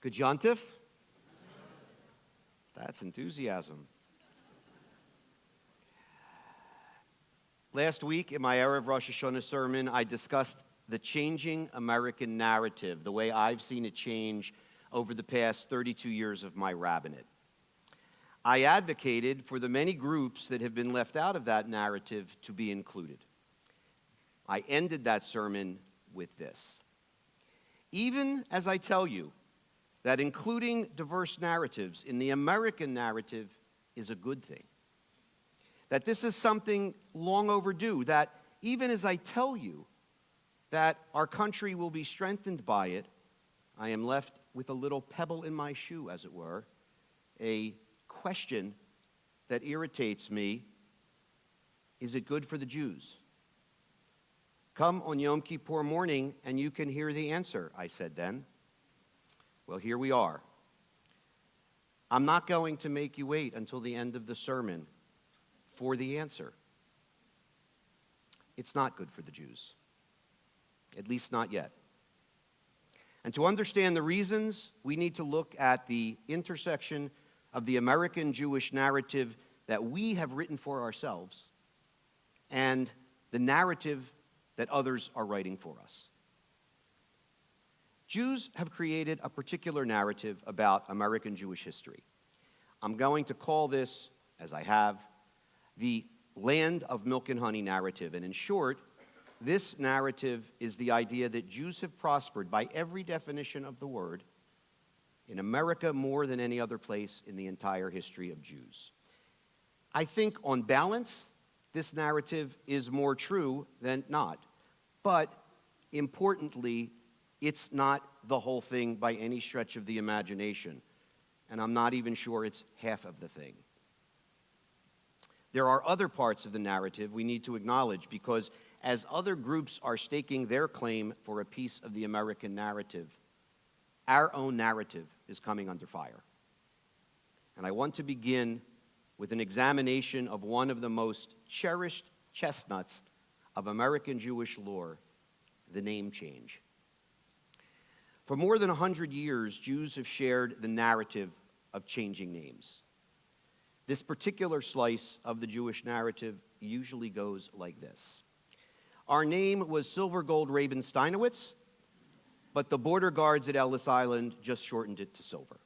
Conjunctive? That's enthusiasm. Last week in my Erev Rosh Hashanah sermon, I discussed the changing American narrative, the way I've seen it change over the past 32 years of my rabbinate. I advocated for the many groups that have been left out of that narrative to be included. I ended that sermon with this. Even as I tell you that including diverse narratives in the American narrative is a good thing, that this is something long overdue, that even as I tell you that our country will be strengthened by it, I am left with a little pebble in my shoe, as it were, a question that irritates me. Is it good for the Jews? Come on Yom Kippur morning and you can hear the answer, I said then. Well, here we are. I'm not going to make you wait until the end of the sermon for the answer. It's not good for the Jews, at least not yet. And to understand the reasons, we need to look at the intersection of the American Jewish narrative that we have written for ourselves and the narrative that others are writing for us. Jews have created a particular narrative about American Jewish history. I'm going to call this, as I have, the land of milk and honey narrative. And in short, this narrative is the idea that Jews have prospered by every definition of the word in America more than any other place in the entire history of Jews. I think on balance, this narrative is more true than not. But importantly, it's not the whole thing by any stretch of the imagination. And I'm not even sure it's half of the thing. There are other parts of the narrative we need to acknowledge because as other groups are staking their claim for a piece of the American narrative, our own narrative is coming under fire. And I want to begin with an examination of one of the most cherished chestnuts of American Jewish lore, the name change. For more than 100 years, Jews have shared the narrative of changing names. This particular slice of the Jewish narrative usually goes like this. Our name was Silver Gold Raven Steinowitz, but the border guards at Ellis Island just shortened it to Silver.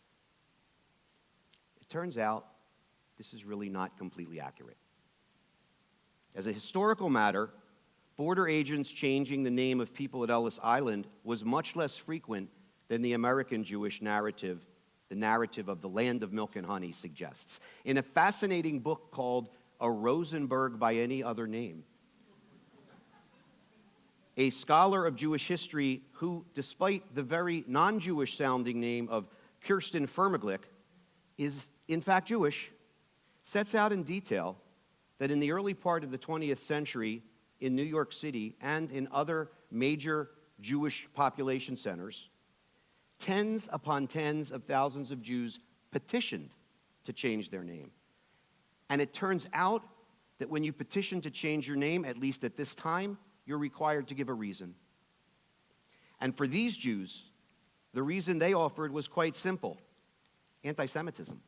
It turns out this is really not completely accurate. As a historical matter, border agents changing the name of people at Ellis Island was much less frequent than the American Jewish narrative, the narrative of the land of milk and honey suggests. In a fascinating book called A Rosenberg by Any Other Name, a scholar of Jewish history who, despite the very non-Jewish sounding name of Kirsten Firmaglick, is in fact Jewish, sets out in detail that in the early part of the 20th century in New York City and in other major Jewish population centers, tens upon tens of thousands of Jews petitioned to change their name. And it turns out that when you petition to change your name, at least at this time, you're required to give a reason. And for these Jews, the reason they offered was quite simple: anti-Semitism.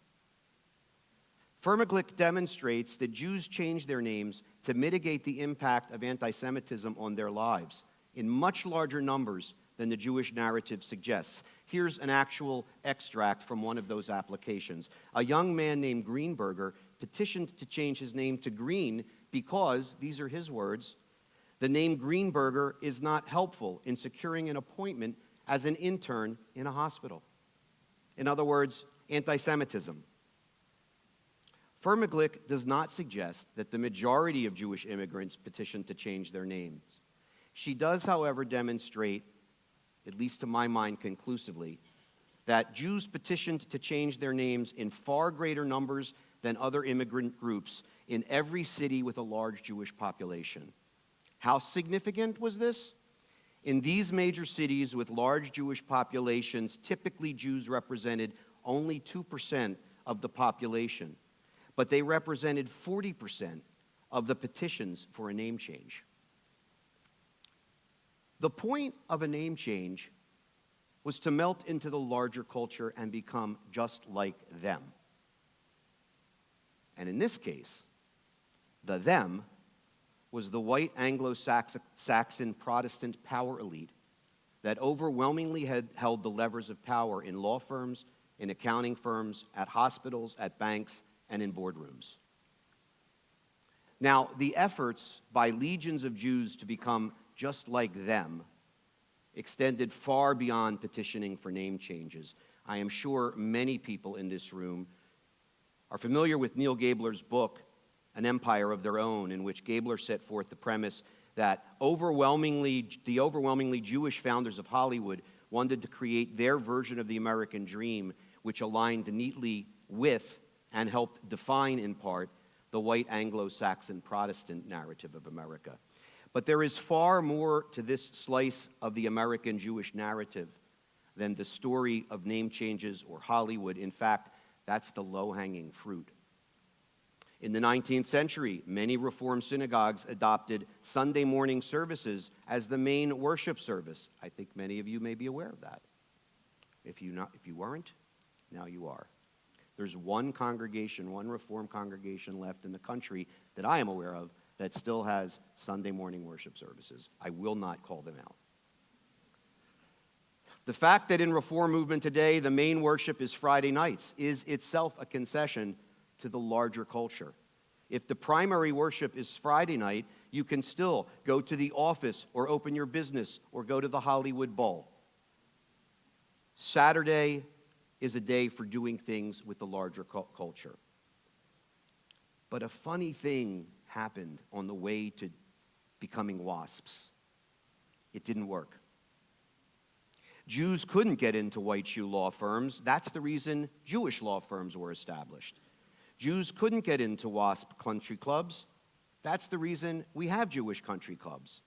Firmaglick demonstrates that Jews change their names to mitigate the impact of anti-Semitism on their lives in much larger numbers than the Jewish narrative suggests. Here's an actual extract from one of those applications. A young man named Greenberger petitioned to change his name to Green because, these are his words, the name Greenberger is not helpful in securing an appointment as an intern in a hospital. In other words, anti-Semitism. Firmaglick does not suggest that the majority of Jewish immigrants petitioned to change their names. She does, however, demonstrate, at least to my mind conclusively, that Jews petitioned to change their names in far greater numbers than other immigrant groups in every city with a large Jewish population. How significant was this? In these major cities with large Jewish populations, typically Jews represented only 2% of the population, but they represented 40% of the petitions for a name change. The point of a name change was to melt into the larger culture and become just like them. And in this case, the them was the white Anglo-Saxon Protestant power elite that overwhelmingly had held the levers of power in law firms, in accounting firms, at hospitals, at banks, and in boardrooms. Now, the efforts by legions of Jews to become just like them extended far beyond petitioning for name changes. I am sure many people in this room are familiar with Neil Gabler's book, An Empire of Their Own, in which Gabler set forth the premise that the overwhelmingly Jewish founders of Hollywood wanted to create their version of the American dream, which aligned neatly with and helped define, in part, the white Anglo-Saxon Protestant narrative of America. But there is far more to this slice of the American Jewish narrative than the story of name changes or Hollywood. In fact, that's the low-hanging fruit. In the 19th century, many Reform synagogues adopted Sunday morning services as the main worship service. I think many of you may be aware of that. If you weren't, now you are. There's one congregation, one Reform congregation left in the country that I am aware of that still has Sunday morning worship services. I will not call them out. The fact that in Reform movement today the main worship is Friday nights is itself a concession to the larger culture. If the primary worship is Friday night, you can still go to the office or open your business or go to the Hollywood Bowl. Saturday is a day for doing things with the larger culture. But a funny thing happened on the way to becoming WASPs. It didn't work. Jews couldn't get into white shoe law firms. That's the reason Jewish law firms were established. Jews couldn't get into WASP country clubs. That's the reason we have Jewish country clubs.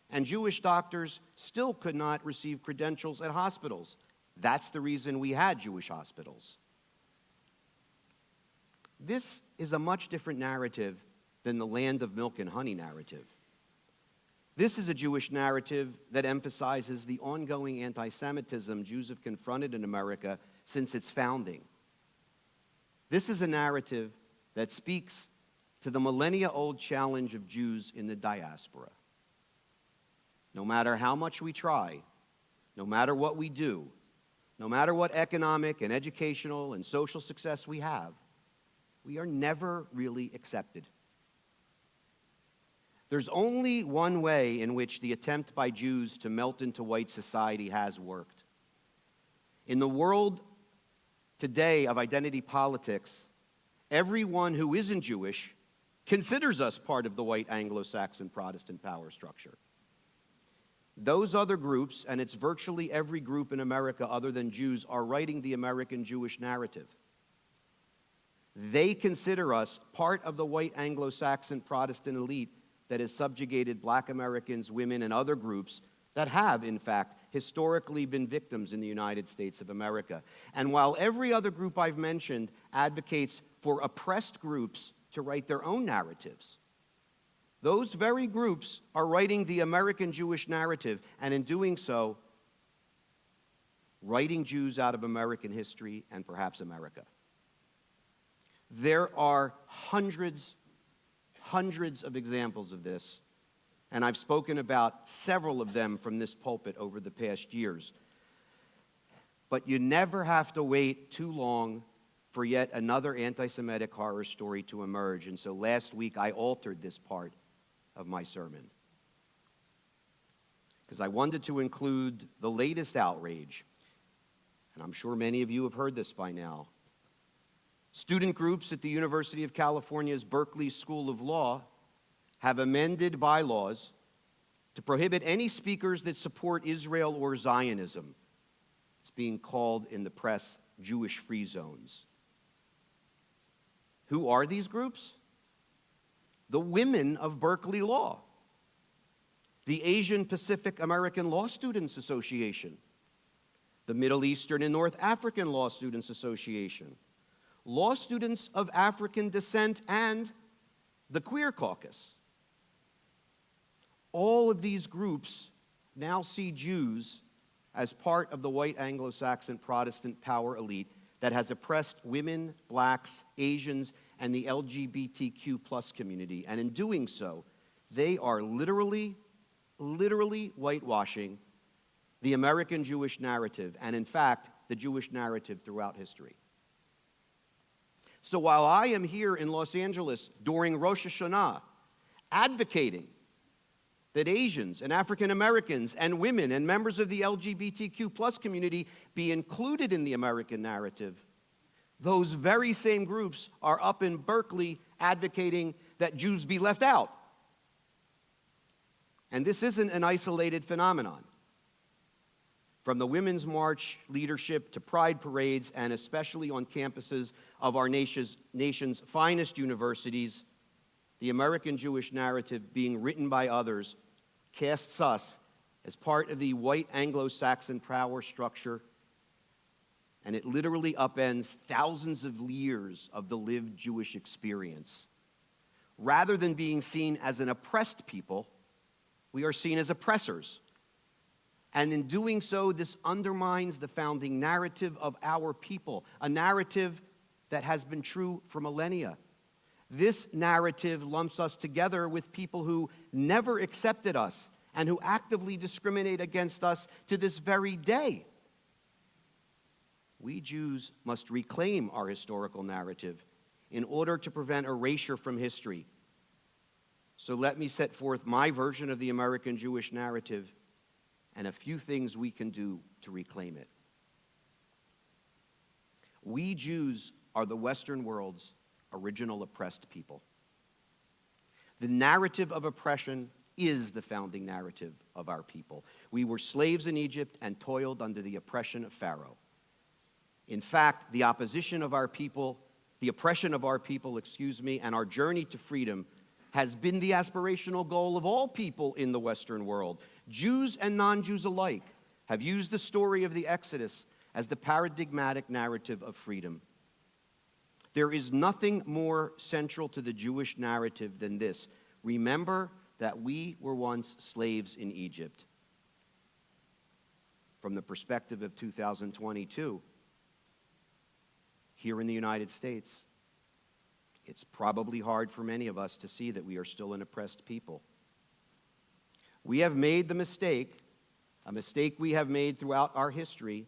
And Jewish doctors still could not receive credentials at hospitals. That's the reason we had Jewish hospitals. This is a much different narrative than the land of milk and honey narrative. This is a Jewish narrative that emphasizes the ongoing anti-Semitism Jews have confronted in America since its founding. This is a narrative that speaks to the millennia-old challenge of Jews in the diaspora. No matter how much we try, no matter what we do, no matter what economic and educational and social success we have, we are never really accepted. There's only one way in which the attempt by Jews to melt into white society has worked. In the world today of identity politics, everyone who isn't Jewish considers us part of the white Anglo-Saxon Protestant power structure. Those other groups, and it's virtually every group in America other than Jews, are writing the American Jewish narrative. They consider us part of the white Anglo-Saxon Protestant elite that has subjugated Black Americans, women, and other groups that have, in fact, historically been victims in the United States of America. And while every other group I've mentioned advocates for oppressed groups to write their own narratives, those very groups are writing the American Jewish narrative, and in doing so, writing Jews out of American history and perhaps America. There are hundreds of examples of this, and I've spoken about several of them from this pulpit over the past years. But you never have to wait too long for yet another anti-Semitic horror story to emerge, and so last week I altered this part of my sermon because I wanted to include the latest outrage, and I'm sure many of you have heard this by now. Student groups at the University of California's Berkeley School of Law have amended bylaws to prohibit any speakers that support Israel or Zionism. It's being called in the press Jewish free zones. Who are these groups? The women of Berkeley Law, the Asian Pacific American Law Students Association, the Middle Eastern and North African Law Students Association, law students of African descent, and the Queer Caucus. All of these groups now see Jews as part of the white Anglo-Saxon Protestant power elite that has oppressed women, blacks, Asians, and the LGBTQ plus community. And in doing so, they are literally whitewashing the American Jewish narrative, and in fact, the Jewish narrative throughout history. So while I am here in Los Angeles during Rosh Hashanah, advocating that Asians and African Americans and women and members of the LGBTQ plus community be included in the American narrative, those very same groups are up in Berkeley advocating that Jews be left out. And this isn't an isolated phenomenon. From the Women's March leadership to pride parades, and especially on campuses of our nation's finest universities, the American Jewish narrative being written by others casts us as part of the white Anglo-Saxon power structure, and it literally upends thousands of years of the lived Jewish experience. Rather than being seen as an oppressed people, we are seen as oppressors. And in doing so, this undermines the founding narrative of our people, a narrative that has been true for millennia. This narrative lumps us together with people who never accepted us and who actively discriminate against us to this very day. We Jews must reclaim our historical narrative in order to prevent erasure from history. So let me set forth my version of the American Jewish narrative and a few things we can do to reclaim it. We Jews are the Western world's original oppressed people. The narrative of oppression is the founding narrative of our people. We were slaves in Egypt and toiled under the oppression of Pharaoh. In fact, the oppression of our people, and our journey to freedom has been the aspirational goal of all people in the Western world. Jews and non-Jews alike have used the story of the Exodus as the paradigmatic narrative of freedom. There is nothing more central to the Jewish narrative than this. Remember that we were once slaves in Egypt. From the perspective of 2022, here in the United States, it's probably hard for many of us to see that we are still an oppressed people. We have made the mistake, a mistake we have made throughout our history,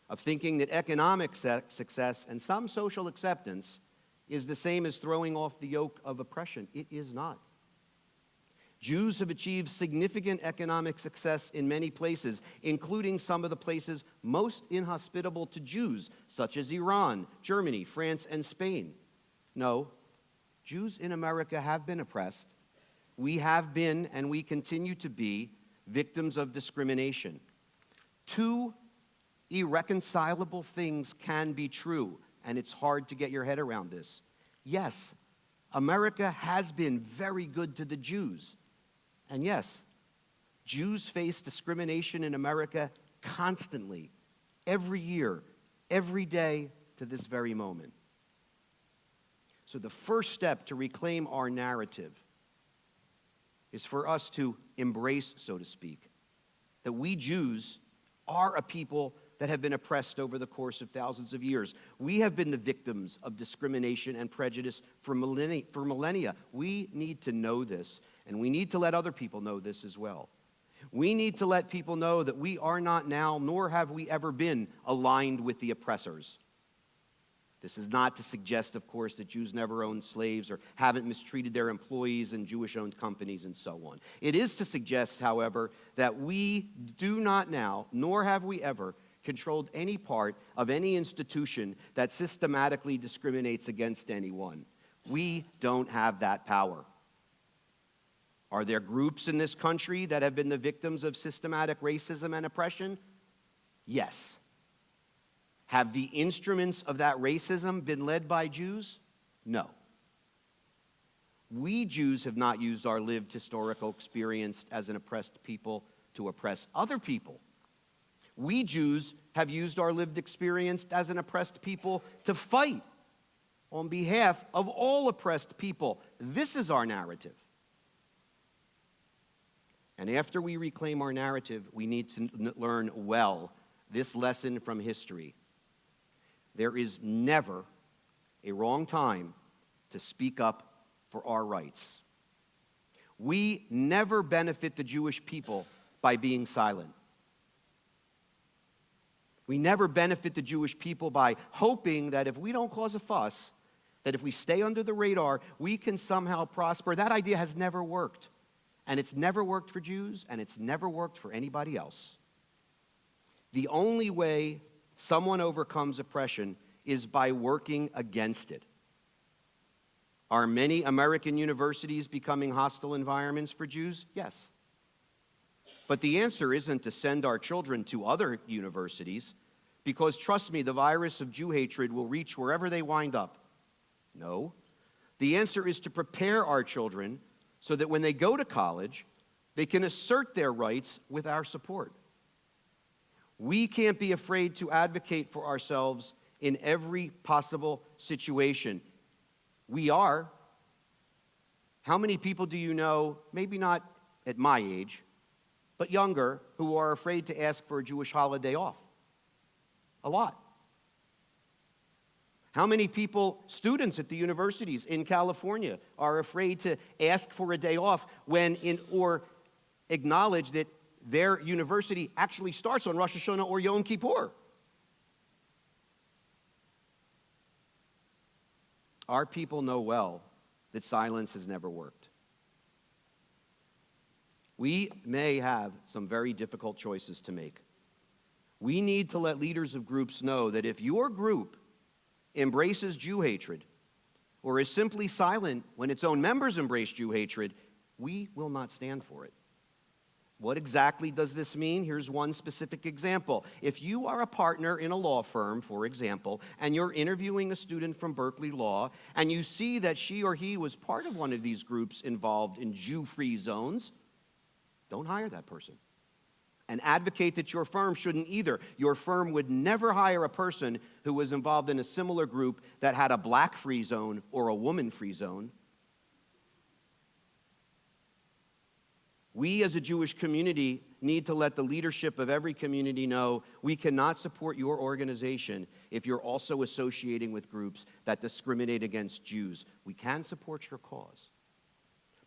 of thinking that economic success and some social acceptance is the same as throwing off the yoke of oppression. It is not. Jews have achieved significant economic success in many places, including some of the places most inhospitable to Jews, such as Iran, Germany, France, and Spain. No, Jews in America have been oppressed. We have been, and we continue to be, victims of discrimination. Two irreconcilable things can be true, and it's hard to get your head around this. Yes, America has been very good to the Jews. And yes, Jews face discrimination in America constantly, every year, every day, to this very moment. So the first step to reclaim our narrative is for us to embrace, so to speak, that we Jews are a people that have been oppressed over the course of thousands of years. We have been the victims of discrimination and prejudice for millennia. We need to know this, and we need to let other people know this as well. We need to let people know that we are not now, nor have we ever been, aligned with the oppressors. This is not to suggest, of course, that Jews never owned slaves or haven't mistreated their employees in Jewish-owned companies and so on. It is to suggest, however, that we do not now, nor have we ever, controlled any part of any institution that systematically discriminates against anyone. We don't have that power. Are there groups in this country that have been the victims of systematic racism and oppression? Yes. Have the instruments of that racism been led by Jews? No. We Jews have not used our lived historical experience as an oppressed people to oppress other people. We Jews have used our lived experience as an oppressed people to fight on behalf of all oppressed people. This is our narrative. And after we reclaim our narrative, we need to learn well this lesson from history. There is never a wrong time to speak up for our rights. We never benefit the Jewish people by being silent. We never benefit the Jewish people by hoping that if we don't cause a fuss, that if we stay under the radar, we can somehow prosper. That idea has never worked. And it's never worked for Jews, and it's never worked for anybody else. The only way someone overcomes oppression is by working against it. Are many American universities becoming hostile environments for Jews? Yes. But the answer isn't to send our children to other universities, because trust me, the virus of Jew hatred will reach wherever they wind up. No. The answer is to prepare our children so that when they go to college, they can assert their rights with our support. We can't be afraid to advocate for ourselves in every possible situation. We are. How many people do you know, maybe not at my age, but younger, who are afraid to ask for a Jewish holiday off? A lot. How many people, students at the universities in California, are afraid to ask for a day off or acknowledge that their university actually starts on Rosh Hashanah or Yom Kippur? Our people know well that silence has never worked. We may have some very difficult choices to make. We need to let leaders of groups know that if your group embraces Jew hatred or is simply silent when its own members embrace Jew hatred, we will not stand for it. What exactly does this mean? Here's one specific example. If you are a partner in a law firm, for example, and you're interviewing a student from Berkeley Law, and you see that she or he was part of one of these groups involved in Jew-free zones, don't hire that person. And advocate that your firm shouldn't either. Your firm would never hire a person who was involved in a similar group that had a black-free zone or a woman-free zone. We as a Jewish community need to let the leadership of every community know we cannot support your organization if you're also associating with groups that discriminate against Jews. We can support your cause,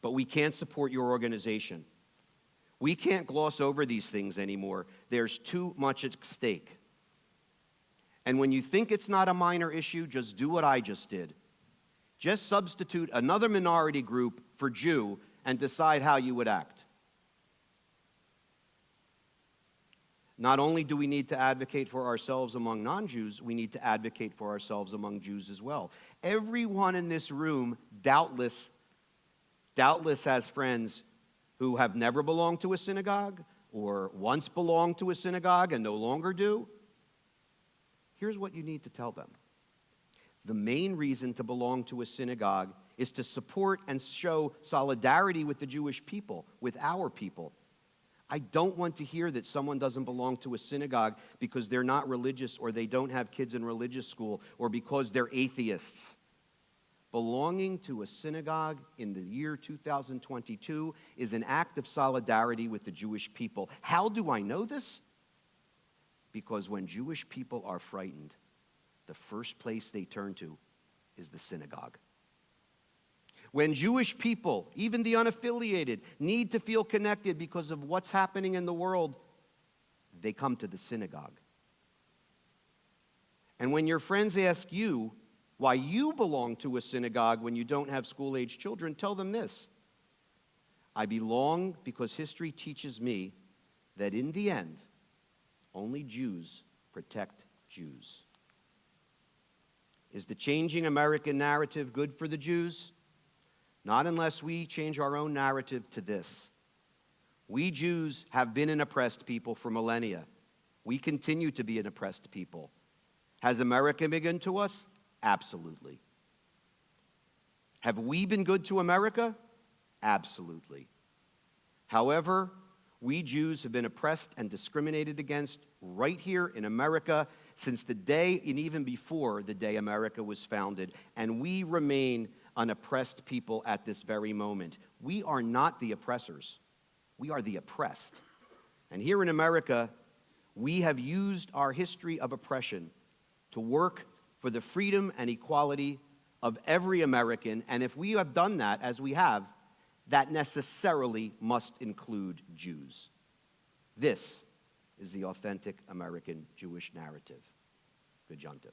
but we can't support your organization. We can't gloss over these things anymore. There's too much at stake. And when you think it's not a minor issue, just do what I just did. Just substitute another minority group for Jew and decide how you would act. Not only do we need to advocate for ourselves among non-Jews, we need to advocate for ourselves among Jews as well. Everyone in this room doubtless has friends who have never belonged to a synagogue or once belonged to a synagogue and no longer do. Here's what you need to tell them. The main reason to belong to a synagogue is to support and show solidarity with the Jewish people, with our people. I don't want to hear that someone doesn't belong to a synagogue because they're not religious or they don't have kids in religious school or because they're atheists. Belonging to a synagogue in the year 2022 is an act of solidarity with the Jewish people. How do I know this? Because when Jewish people are frightened, the first place they turn to is the synagogue. When Jewish people, even the unaffiliated, need to feel connected because of what's happening in the world, they come to the synagogue. And when your friends ask you why you belong to a synagogue when you don't have school-age children, tell them this. I belong because history teaches me that in the end, only Jews protect Jews. Is the changing American narrative good for the Jews? Not unless we change our own narrative to this. We Jews have been an oppressed people for millennia. We continue to be an oppressed people. Has America been good to us? Absolutely. Have we been good to America? Absolutely. However, we Jews have been oppressed and discriminated against right here in America since the day and even before the day America was founded, and we remain an oppressed people at this very moment. We are not the oppressors. We are the oppressed. And here in America, we have used our history of oppression to work for the freedom and equality of every American. And if we have done that, as we have, that necessarily must include Jews. This is the authentic American Jewish narrative. Good Yontif.